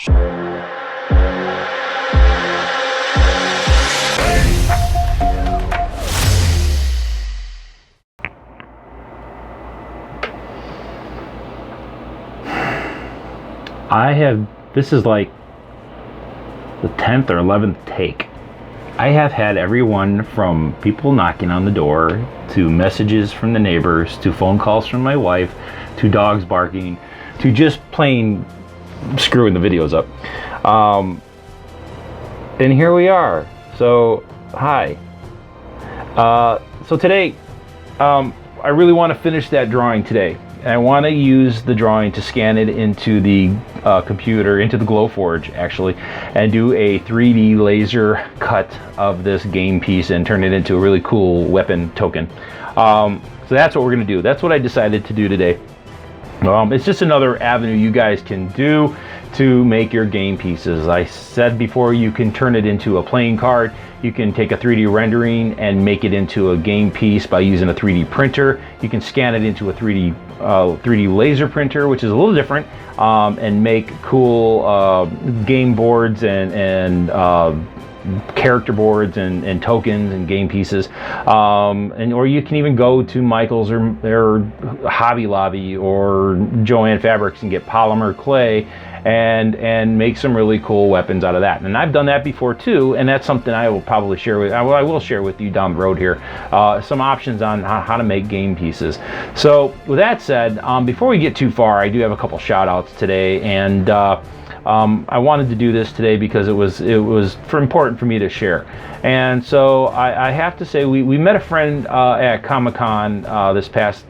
This is like the 10th or 11th take. I have had everyone from people knocking on the door, to messages from the neighbors, to phone calls from my wife, to dogs barking, to just plain screwing the videos up. And here we are. So, hi. So today, I really want to finish that drawing today. I want to use the drawing to scan it into the computer, into the Glowforge actually, and do a 3D laser cut of this game piece and turn it into a really cool weapon token. So that's what we're going to do. That's what I decided to do today. It's just another avenue you guys can do to make your game pieces. I said before, you can turn it into a playing card. You can take a 3D rendering and make it into a game piece by using a 3D printer. You can scan it into a 3D laser printer, which is a little different, and make cool game boards and character boards and tokens and game pieces, or you can even go to Michael's or Hobby Lobby or Joann Fabrics and get polymer clay and make some really cool weapons out of that. And I've done that before too, and that's something I will probably share with I will share with you down the road here, some options on how to make game pieces. So with that said, before we get too far, I do have a couple shout outs today, and I wanted to do this today because it was important for me to share. And so I have to say, we met a friend at Comic-Con this past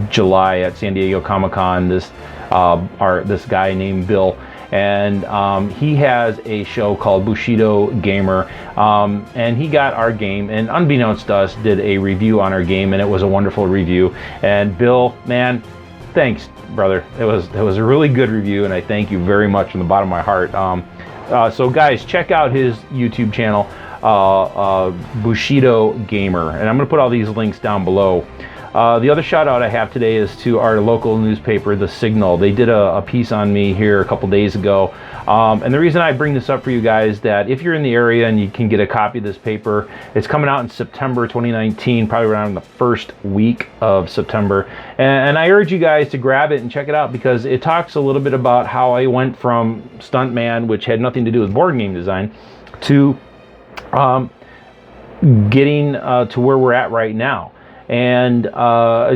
July at San Diego Comic-Con. This guy named Bill, and he has a show called Bushido Gamer, and he got our game, and unbeknownst to us, did a review on our game, and it was a wonderful review. And Bill, man, thanks, brother. It was a really good review, and I thank you very much from the bottom of my heart. So guys, check out his YouTube channel, Bushido Gamer, and I'm going to put all these links down below. The other shout out I have today is to our local newspaper, The Signal. They did a piece on me here a couple days ago, and the reason I bring this up for you guys, that if you're in the area and you can get a copy of this paper, it's coming out in September 2019, probably around the first week of September, and I urge you guys to grab it and check it out, because it talks a little bit about how I went from stuntman, which had nothing to do with board game design, to getting to where we're at right now. And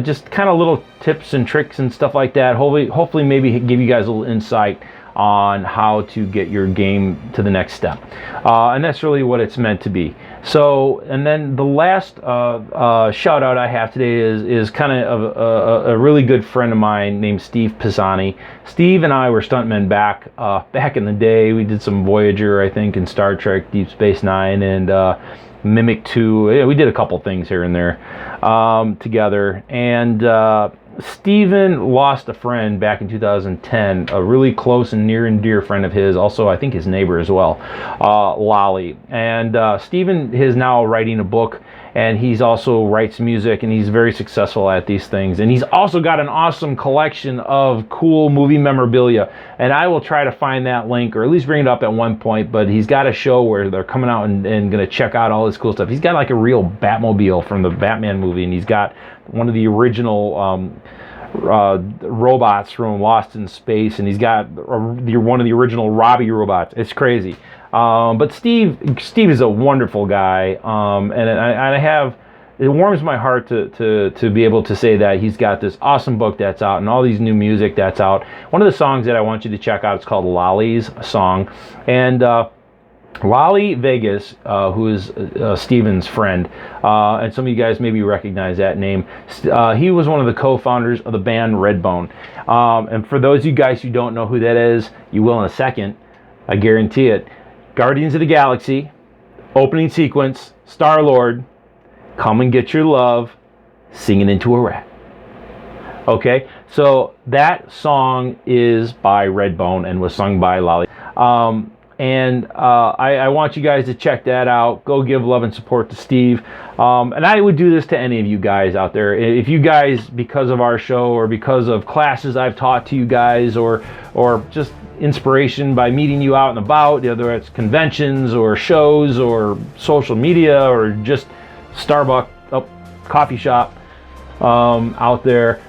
just kind of little tips and tricks and stuff like that. Hopefully maybe give you guys a little insight on how to get your game to the next step. And that's really what it's meant to be. So, and then the last shout out I have today is kind of a really good friend of mine named Steve Pisani. Steve and I were stuntmen back in the day. We did some Voyager, I think, and Star Trek Deep Space Nine, and Mimic 2. Yeah, we did a couple things here and there together. And Steven lost a friend back in 2010, a really close and near and dear friend of his, also I think his neighbor as well, Lolly. And Steven is now writing a book, and he's also writes music, and he's very successful at these things. And he's also got an awesome collection of cool movie memorabilia, and I will try to find that link, or at least bring it up at one point. But he's got a show where they're coming out and going to check out all this cool stuff. He's got like a real Batmobile from the Batman movie, and he's got one of the original robots from Lost in Space, and he's got one of the original Robbie robots. It's crazy. But Steve is a wonderful guy, and it warms my heart to be able to say that he's got this awesome book that's out and all these new music that's out. One of the songs that I want you to check out is called Lolly's Song, and Lolly Vegas, who is Steven's friend, and some of you guys maybe recognize that name. He was one of the co-founders of the band Redbone, and for those of you guys who don't know who that is, you will in a second, I guarantee it. Guardians of the Galaxy, opening sequence, Star-Lord, come and get your love, singing into a rat. Okay, so that song is by Redbone and was sung by Lolly. and I want you guys to check that out. Go give love and support to Steve. And I would do this to any of you guys out there. If you guys, because of our show or because of classes I've taught to you guys, or just inspiration by meeting you out and about, whether it's conventions or shows or social media or just Starbucks, coffee shop out there,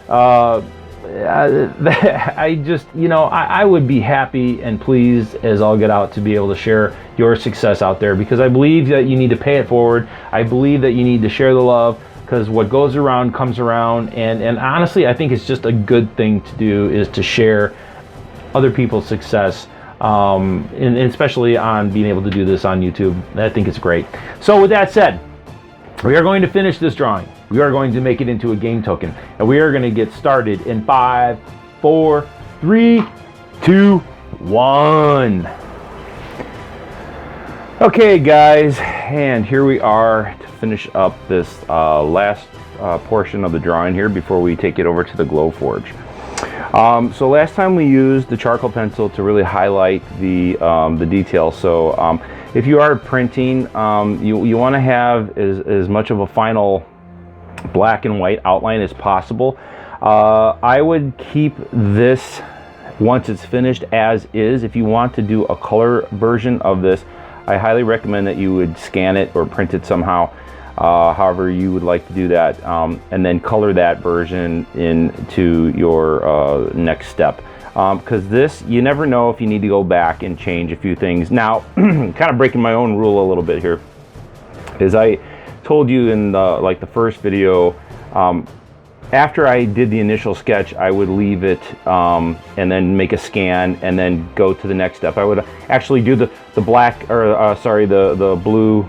I just, I would be happy and pleased as all get out to be able to share your success out there, because I believe that you need to pay it forward. I believe that you need to share the love, because what goes around comes around, and honestly, I think it's just a good thing to do, is to share other people's success, and especially on being able to do this on YouTube. I think it's great. So with that said, we are going to finish this drawing. We are going to make it into a game token, and we are going to get started in 5, 4, 3, 2, 1. Okay, guys, and here we are to finish up this last portion of the drawing here before we take it over to the Glowforge. So last time we used the charcoal pencil to really highlight the details. So if you are printing, you want to have as much of a final black and white outline as possible. I would keep this, once it's finished, as is. If you want to do a color version of this, I highly recommend that you would scan it or print it somehow, however you would like to do that, and then color that version into your next step. Because this, you never know if you need to go back and change a few things. Now, kind of breaking my own rule a little bit here, is I told you in the first video, after I did the initial sketch, I would leave it and then make a scan and then go to the next step. I would actually do the black, or the blue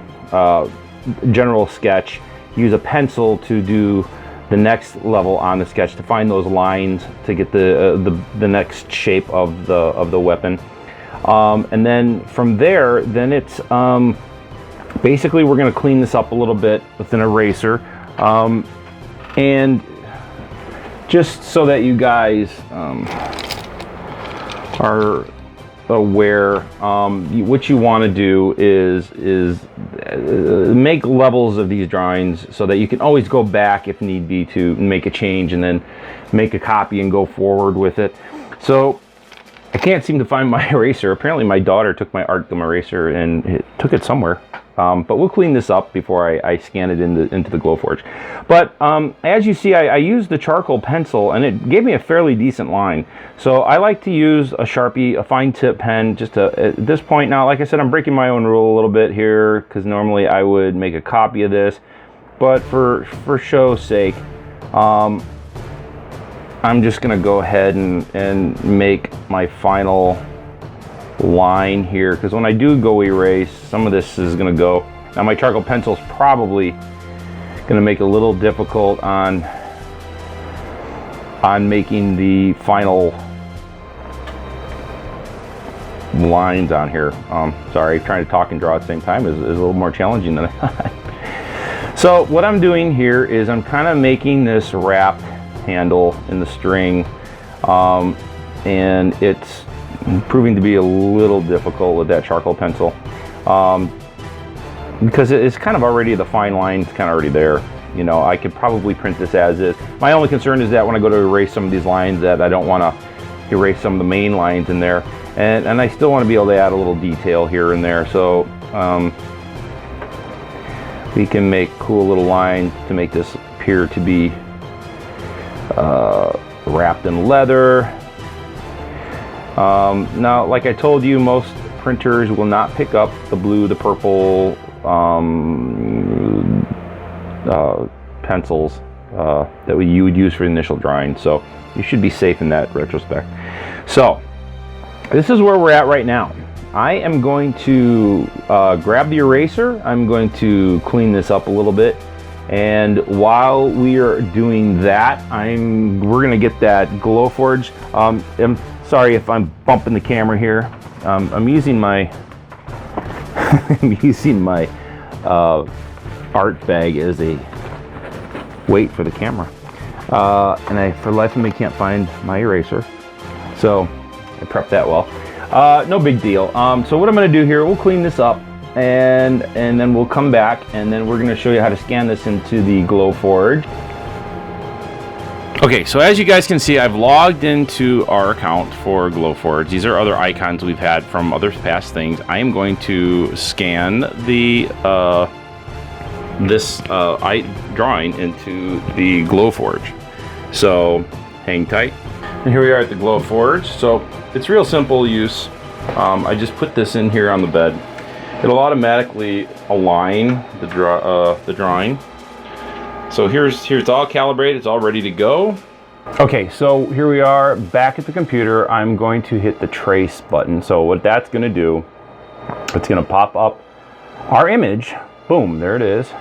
general sketch, use a pencil to do the next level on the sketch to find those lines to get the next shape of the weapon, and then from there, then it's basically we're going to clean this up a little bit with an eraser, and just so that you guys are aware, what you want to do is make levels of these drawings so that you can always go back if need be to make a change and then make a copy and go forward with it. So I can't seem to find my eraser. Apparently my daughter took my art gum eraser and took it somewhere. But we'll clean this up before I scan it into the Glowforge. But as you see, I used the charcoal pencil, and it gave me a fairly decent line. So I like to use a Sharpie, a fine tip pen, just at this point. Now, like I said, I'm breaking my own rule a little bit here, because normally I would make a copy of this. But for show's sake, I'm just going to go ahead and make my final line here, because when I do go erase, some of this is going to go. Now my charcoal pencil is probably going to make it a little difficult on making the final lines on here. Sorry, trying to talk and draw at the same time is a little more challenging than I thought. So what I'm doing here is I'm kind of making this wrap handle in the string, and it's proving to be a little difficult with that charcoal pencil, because it's kind of already, the fine line's kind of already there. I could probably print this as is. My only concern is that when I go to erase some of these lines, that I don't want to erase some of the main lines in there, and I still want to be able to add a little detail here and there. So we can make cool little lines to make this appear to be wrapped in leather. Now, like I told you, most printers will not pick up the blue, the purple pencils that you would use for the initial drawing, so you should be safe in that retrospect. So this is where we're at right now. I am going to grab the eraser. I'm going to clean this up a little bit, and while we are doing that, we're going to get that Glowforge. I'm sorry if I'm bumping the camera here. I'm using my art bag as a weight for the camera, and I, for the life of me, can't find my eraser. So I prepped that well. No big deal. So what I'm going to do here, we'll clean this up, and then we'll come back, and then we're going to show you how to scan this into the Glowforge. Okay, so as you guys can see, I've logged into our account for Glowforge. These are other icons we've had from other past things. I am going to scan the this drawing into the Glowforge. So hang tight. And here we are at the Glowforge. So it's real simple use. I just put this in here on the bed. It'll automatically align the drawing. So here's all calibrated, it's all ready to go. Okay, so here we are back at the computer. I'm going to hit the trace button. So what that's gonna do, it's gonna pop up our image. Boom, there it is.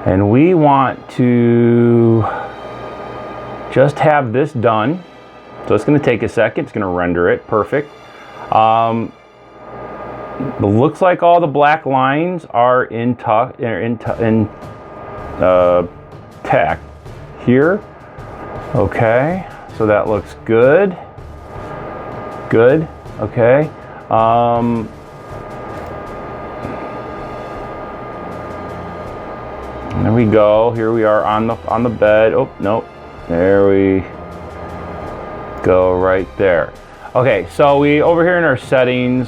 And we want to just have this done. So it's gonna take a second, it's gonna render it, perfect. It looks like all the black lines are in tack here. Okay, so that looks good. Good, okay. There we go. Here we are on the bed. Oh, no. There we go right there. Okay, so we over here in our settings,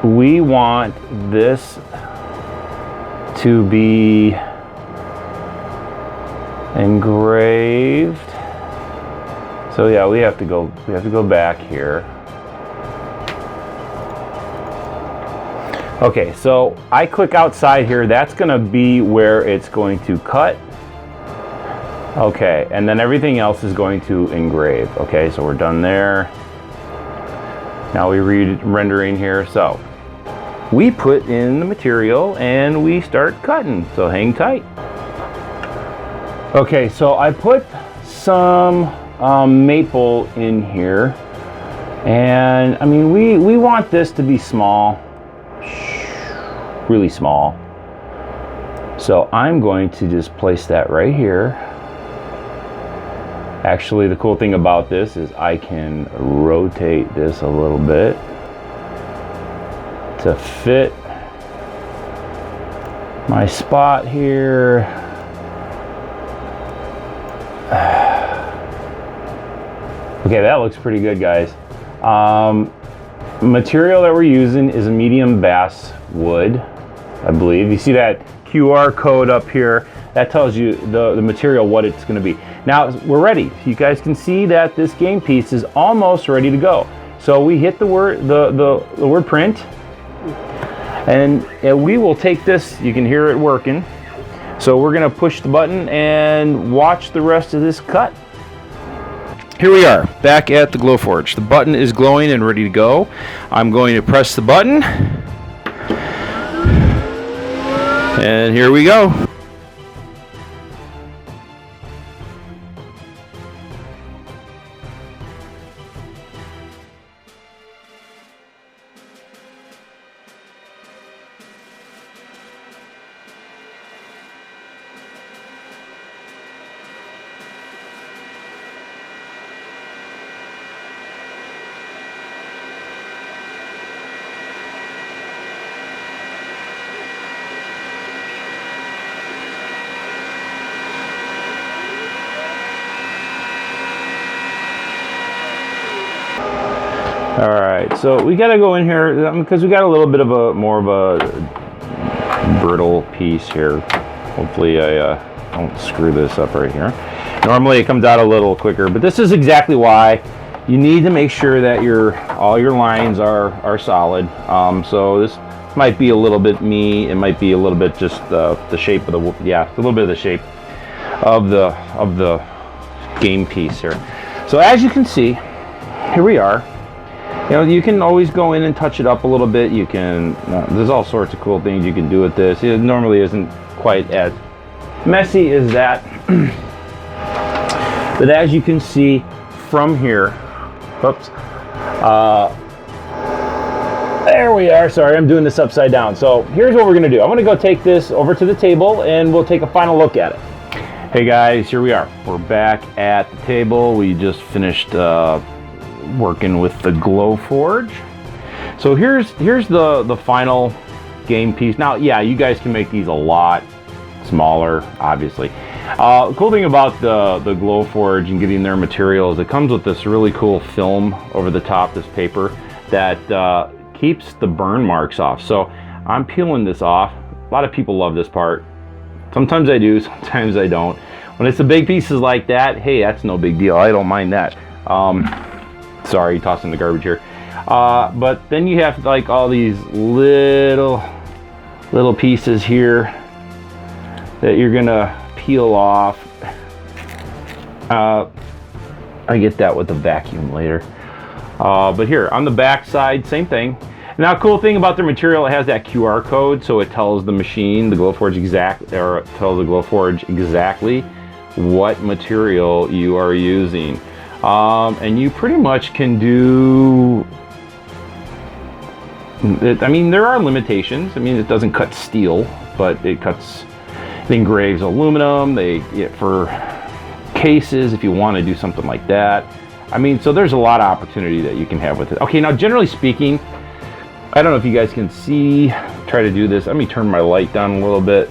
we want this to be engraved. So yeah, we have to go back here. Okay, so I click outside here. That's gonna be where it's going to cut. Okay, and then everything else is going to engrave. Okay, so we're done there. Now we read rendering here. So we put in the material and we start cutting. So hang tight. Okay, so I put some maple in here, and I mean we want this to be small, really small. So I'm going to just place that right here. Actually, the cool thing about this is I can rotate this a little bit to fit my spot here. Okay, that looks pretty good, guys. Material that we're using is a medium bass wood, I believe. You see that QR code up here? That tells you the material, what it's going to be. Now we're ready. You guys can see that this game piece is almost ready to go. So we hit the word print, and we will take this. You can hear it working. So we're going to push the button and watch the rest of this cut. Here we are, back at the Glowforge. The button is glowing and ready to go. I'm going to press the button. And here we go. All right, so we got to go in here because we got a little bit of more of a brittle piece here. Hopefully I don't screw this up right here. Normally it comes out a little quicker, but this is exactly why you need to make sure that all your lines are solid. So this might be a little bit it might be a little bit just the shape of a little bit of the shape of the game piece here. So as you can see, here we are. You know, you can always go in and touch it up a little bit. You can, there's all sorts of cool things you can do with this. It normally isn't quite as messy as that. But as you can see from here, oops, there we are. Sorry, I'm doing this upside down. So here's what we're gonna do. I'm gonna go take this over to the table and we'll take a final look at it. Hey guys, here we are. We're back at the table. We just finished working with the Glowforge. So here's the final game piece. Now, yeah, you guys can make these a lot smaller, obviously. Cool thing about the Glowforge and getting their materials, it comes with this really cool film over the top, this paper, that keeps the burn marks off. So I'm peeling this off. A lot of people love this part. Sometimes I do, sometimes I don't. When it's the big pieces like that, hey, that's no big deal. I don't mind that. Sorry, tossing the garbage here. But then you have like all these little pieces here that you're gonna peel off. I get that with the vacuum later. But here on the back side, same thing. Now, cool thing about their material, it has that QR code, so it tells the machine, the Glowforge tells the Glowforge exactly what material you are using. And you pretty much can do it. I mean, there are limitations. I mean, it doesn't cut steel, but it engraves aluminum. For cases, if you want to do something like that. I mean, so there's a lot of opportunity that you can have with it. Okay, now generally speaking, I don't know if you guys can see, try to do this. Let me turn my light down a little bit,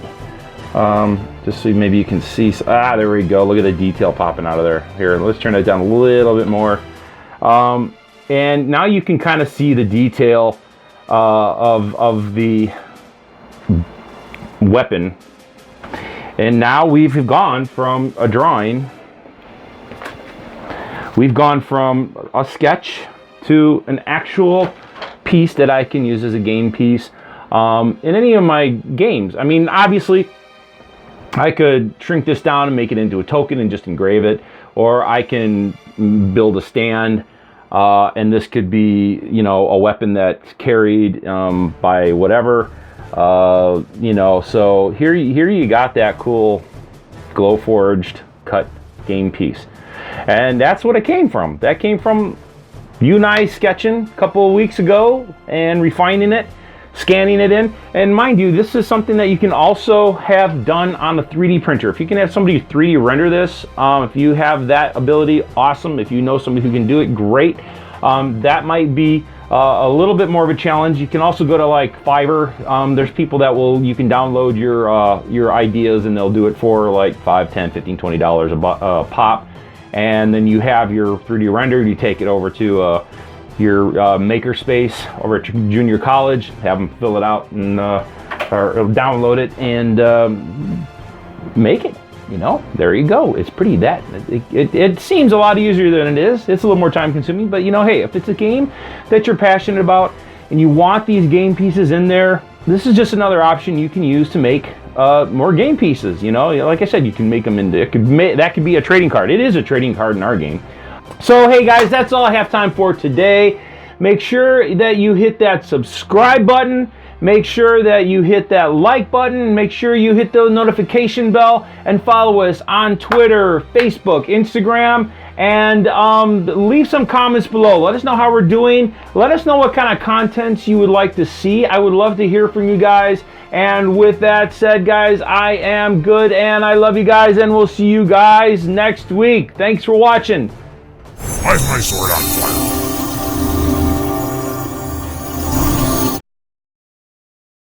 just so maybe you can see. There we go. Look at the detail popping out of there. Here, let's turn it down a little bit more. And now you can kind of see the detail of the weapon. And now we've gone from a drawing, we've gone from a sketch to an actual piece that I can use as a game piece in any of my games. I mean, obviously, I could shrink this down and make it into a token and just engrave it, or I can build a stand, and this could be, you know, a weapon that's carried by whatever, you know. So here you got that cool Glowforged cut game piece, and that's what it came from. That came from you and I sketching a couple of weeks ago and refining it, scanning it in. And mind you, this is something that you can also have done on a 3D printer. If you can have somebody 3D render this, if you have that ability, awesome. If you know somebody who can do it, great. That might be a little bit more of a challenge. You can also go to like Fiverr. There's people that you can download your ideas and they'll do it for like $5, $10, $15, $20 a pop. And then you have your 3D rendered, you take it over to your makerspace over at junior college, have them fill it out and or download it and make it. You know, there you go. It's pretty it seems a lot easier than it is. It's a little more time consuming, but you know, hey, if it's a game that you're passionate about and you want these game pieces in there, this is just another option you can use to make more game pieces. You know, like I said, you can make them into, that could be a trading card. It is a trading card in our game. So hey guys, that's all I have time for today. Make sure that you hit that subscribe button. Make sure that you hit that like button. Make sure you hit the notification bell and follow us on Twitter, Facebook, Instagram, and leave some comments below. Let us know how we're doing. Let us know what kind of contents you would like to see. I would love to hear from you guys. And with that said, guys, I am good and I love you guys, and we'll see you guys next week. Thanks for watching. I have my sword on fire.